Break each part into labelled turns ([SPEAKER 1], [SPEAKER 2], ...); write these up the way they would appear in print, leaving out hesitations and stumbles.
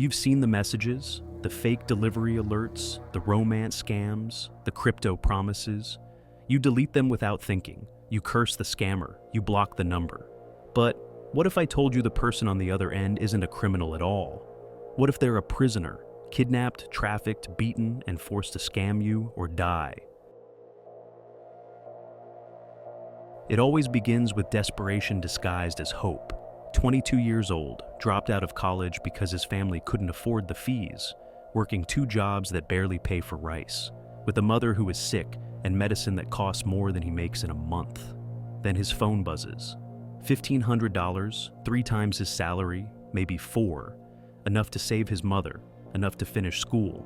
[SPEAKER 1] You've seen the messages, the fake delivery alerts, the romance scams, the crypto promises. You delete them without thinking. You curse the scammer. You block the number. But what if I told you the person on the other end isn't a criminal at all? What if they're a prisoner, kidnapped, trafficked, beaten, and forced to scam you or die? It always begins with desperation disguised as hope. 22 years old, dropped out of college because his family couldn't afford the fees, working 2 jobs that barely pay for rice, with a mother who is sick and medicine that costs more than he makes in a month. Then his phone buzzes. $1,500, 3 times his salary, maybe 4, enough to save his mother, enough to finish school,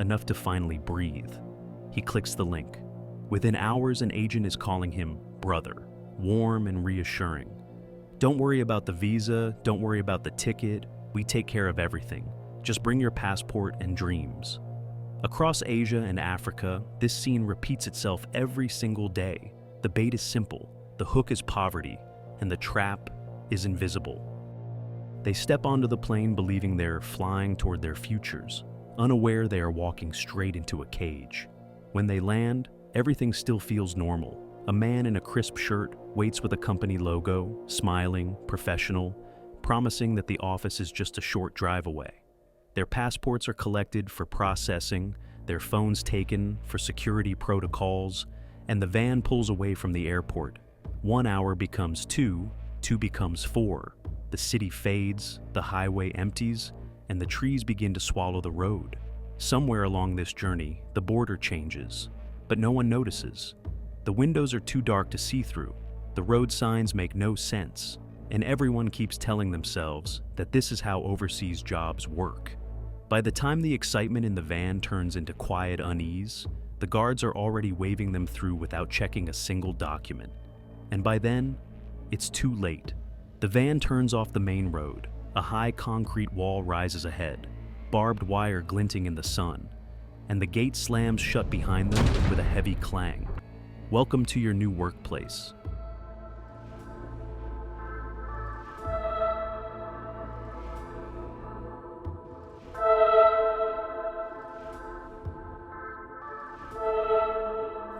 [SPEAKER 1] enough to finally breathe. He clicks the link. Within hours, an agent is calling him brother, warm and reassuring. Don't worry about the visa, don't worry about the ticket, we take care of everything. Just bring your passport and dreams. Across Asia and Africa, this scene repeats itself every single day. The bait is simple, the hook is poverty, and the trap is invisible. They step onto the plane believing they're flying toward their futures, unaware they are walking straight into a cage. When they land, everything still feels normal. A man in a crisp shirt waits with a company logo, smiling, professional, promising that the office is just a short drive away. Their passports are collected for processing, their phones taken for security protocols, and the van pulls away from the airport. 1 hour becomes 2, 2 becomes 4. The city fades, the highway empties, and the trees begin to swallow the road. Somewhere along this journey, the border changes, but no one notices. The windows are too dark to see through, the road signs make no sense, and everyone keeps telling themselves that this is how overseas jobs work. By the time the excitement in the van turns into quiet unease, the guards are already waving them through without checking a single document. And by then, it's too late. The van turns off the main road. A high concrete wall rises ahead, barbed wire glinting in the sun, and the gate slams shut behind them with a heavy clang. Welcome to your new workplace.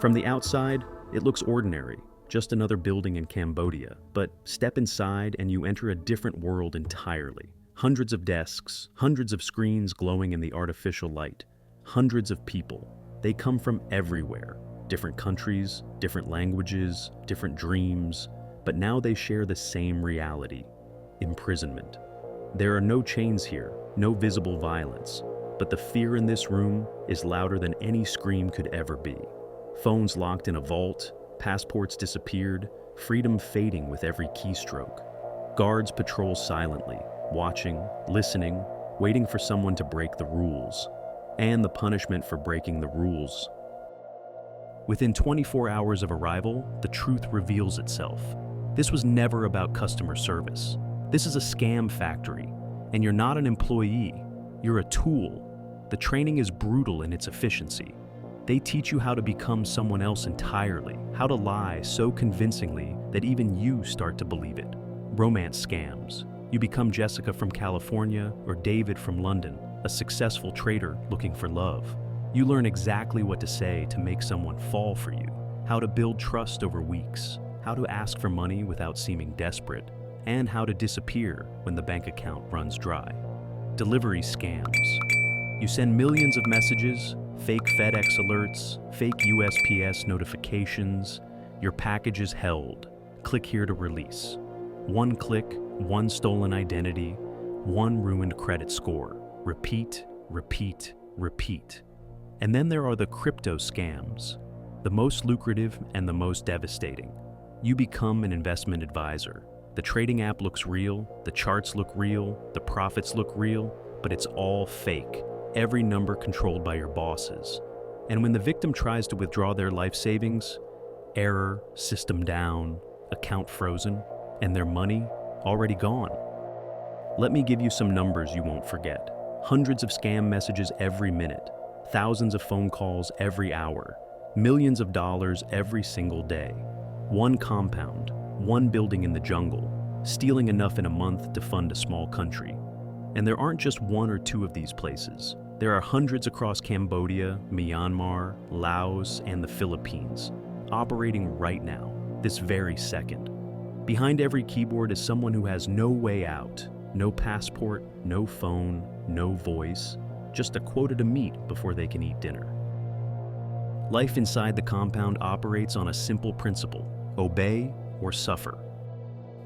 [SPEAKER 1] From the outside, it looks ordinary, just another building in Cambodia. But step inside and you enter a different world entirely. Hundreds of desks, hundreds of screens glowing in the artificial light, hundreds of people. They come from everywhere. Different countries, different languages, different dreams, but now they share the same reality: imprisonment. There are no chains here, no visible violence, but the fear in this room is louder than any scream could ever be. Phones locked in a vault, passports disappeared, freedom fading with every keystroke. Guards patrol silently, watching, listening, waiting for someone to break the rules, and the punishment for breaking the rules. Within 24 hours of arrival, the truth reveals itself. This was never about customer service. This is a scam factory, and you're not an employee, you're a tool. The training is brutal in its efficiency. They teach you how to become someone else entirely, how to lie so convincingly that even you start to believe it. Romance scams. You become Jessica from California or David from London, a successful trader looking for love. You learn exactly what to say to make someone fall for you, how to build trust over weeks, how to ask for money without seeming desperate, and how to disappear when the bank account runs dry. Delivery scams. You send millions of messages, fake FedEx alerts, fake USPS notifications. Your package is held. Click here to release. One click, one stolen identity, one ruined credit score. Repeat, repeat, repeat. And then there are the crypto scams, the most lucrative and the most devastating. You become an investment advisor. The trading app looks real, the charts look real, the profits look real, but it's all fake. Every number controlled by your bosses. And when the victim tries to withdraw their life savings, error, system down, account frozen, and their money already gone. Let me give you some numbers you won't forget. Hundreds of scam messages every minute, thousands of phone calls every hour, millions of dollars every single day. One compound, one building in the jungle, stealing enough in a month to fund a small country. And there aren't just one or two of these places. There are hundreds across Cambodia, Myanmar, Laos, and the Philippines, operating right now, this very second. Behind every keyboard is someone who has no way out, no passport, no phone, no voice, just a quota to meet before they can eat dinner. Life inside the compound operates on a simple principle: obey or suffer.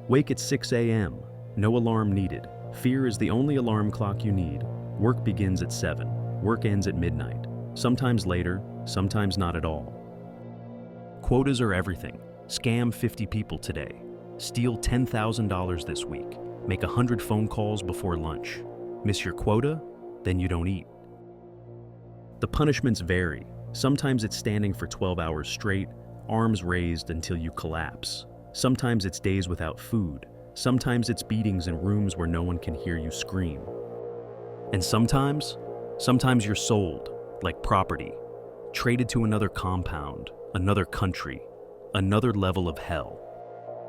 [SPEAKER 1] Wake at 6 a.m., no alarm needed. Fear is the only alarm clock you need. Work begins at 7. Work ends at midnight. Sometimes later, sometimes not at all. Quotas are everything. Scam 50 people today. Steal $10,000 this week. Make 100 phone calls before lunch. Miss your quota? Then you don't eat. The punishments vary. Sometimes it's standing for 12 hours straight, arms raised until you collapse. Sometimes it's days without food. Sometimes it's beatings in rooms where no one can hear you scream. And sometimes you're sold, like property, traded to another compound, another country, another level of hell.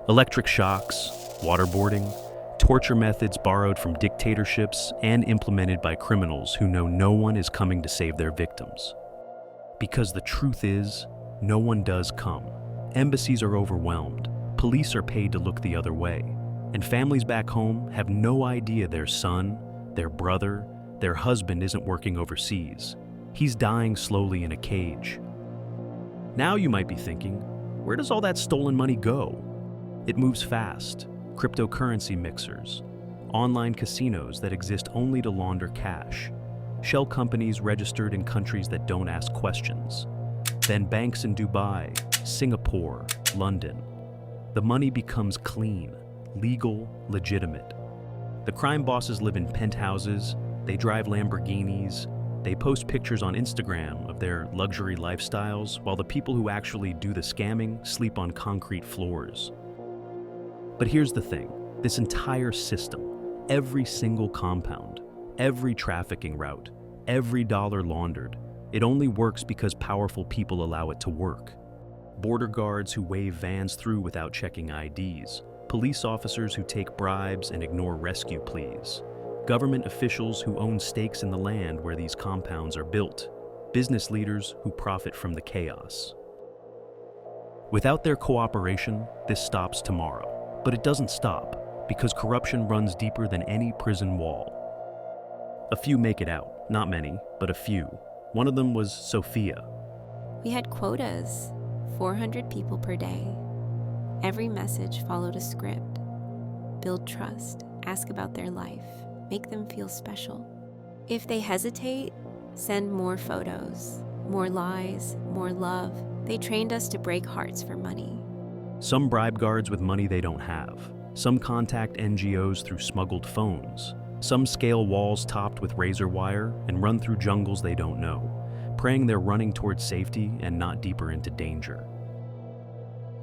[SPEAKER 1] Electric shocks, waterboarding, torture methods borrowed from dictatorships and implemented by criminals who know no one is coming to save their victims. Because the truth is, no one does come. Embassies are overwhelmed, police are paid to look the other way, and families back home have no idea their son, their brother, their husband isn't working overseas. He's dying slowly in a cage. Now you might be thinking, where does all that stolen money go? It moves fast. Cryptocurrency mixers, online casinos that exist only to launder cash, shell companies registered in countries that don't ask questions, then banks in Dubai, Singapore, London. The money becomes clean, legal, legitimate. The crime bosses live in penthouses, they drive Lamborghinis, they post pictures on Instagram of their luxury lifestyles, while the people who actually do the scamming sleep on concrete floors. But here's the thing, this entire system, every single compound, every trafficking route, every dollar laundered, it only works because powerful people allow it to work. Border guards who wave vans through without checking IDs, police officers who take bribes and ignore rescue pleas, government officials who own stakes in the land where these compounds are built, business leaders who profit from the chaos. Without their cooperation, this stops tomorrow. But it doesn't stop, because corruption runs deeper than any prison wall. A few make it out, not many, but a few. One of them was Sophia.
[SPEAKER 2] We had quotas, 400 people per day. Every message followed a script. Build trust, ask about their life, make them feel special. If they hesitate, send more photos, more lies, more love. They trained us to break hearts for money.
[SPEAKER 1] Some bribe guards with money they don't have. Some contact NGOs through smuggled phones. Some scale walls topped with razor wire and run through jungles they don't know, praying they're running towards safety and not deeper into danger.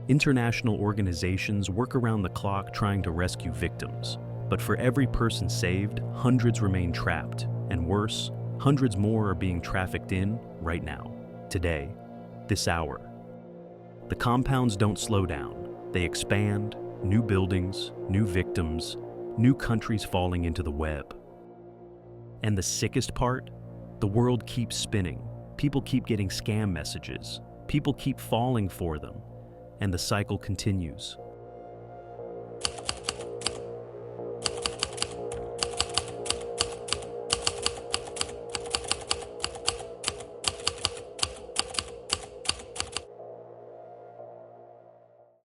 [SPEAKER 1] International organizations work around the clock trying to rescue victims, but for every person saved, hundreds remain trapped, and worse, hundreds more are being trafficked in right now, today, this hour. The compounds don't slow down. They expand, new buildings, new victims, new countries falling into the web. And the sickest part? The world keeps spinning. People keep getting scam messages. People keep falling for them. And the cycle continues.